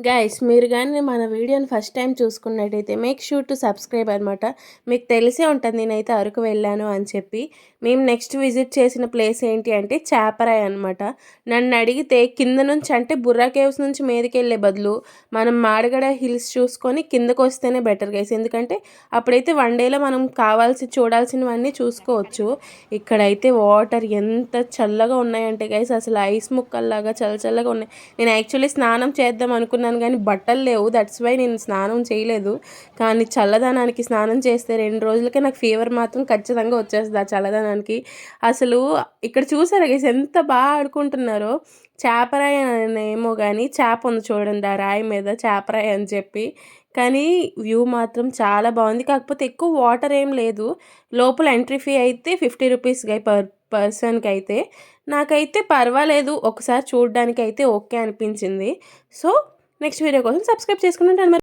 Guys మీరు కానీ మన వీడియోని ఫస్ట్ టైం చూసుకున్నట్టయితే మేక్ షూర్ టు సబ్స్క్రైబ్ అనమాట. మీకు తెలిసే ఉంటుంది నేనైతే అరకు వెళ్ళాను అని చెప్పి. మేము నెక్స్ట్ విజిట్ చేసిన ప్లేస్ ఏంటి అంటే చాపరాయి అనమాట. నన్ను అడిగితే కింద నుంచి అంటే బుర్రా కేవ్స్ నుంచి మీదకి వెళ్ళే బదులు మనం మాడగడ హిల్స్ చూసుకొని కిందకు వస్తేనే బెటర్ గైస్. ఎందుకంటే అప్పుడైతే వన్ డేలో మనం చూడాల్సినవన్నీ చూసుకోవచ్చు. ఇక్కడైతే వాటర్ ఎంత చల్లగా ఉన్నాయంటే గైస్ అసలు ఐస్ ముక్కల్లాగా చల్లగా ఉన్నాయి. నేను యాక్చువల్లీ స్నానం చేద్దాం అనుకున్నాను కానీ బట్టలు లేవు, దట్స్ వై నేను స్నానం చేయలేదు. కానీ చల్లదనానికి స్నానం చేస్తే 2 రోజులకే నాకు ఫీవర్ మాత్రం ఖచ్చితంగా వచ్చేస్తుంది ఆ చల్లదనానికి. అసలు ఇక్కడ చూసారా గైస్ ఎంత బాగా ఆడుకుంటున్నారో. చేపరాయి ఏమో కానీ చేప ఉంది చూడండి ఆ రాయి మీద, చేపరాయి అని చెప్పి. కానీ వ్యూ మాత్రం చాలా బాగుంది. కాకపోతే ఎక్కువ వాటర్ ఏం లేదు. లోపల ఎంట్రీ ఫీ అయితే 50 రూపీస్ పర్సన్కి అయితే. నాకైతే పర్వాలేదు, ఒకసారి చూడడానికి అయితే ఓకే అనిపించింది. సో నెక్స్ట్ వీడియో కోసం సబ్స్క్రైబ్ చేసుకుని ఉంటాను.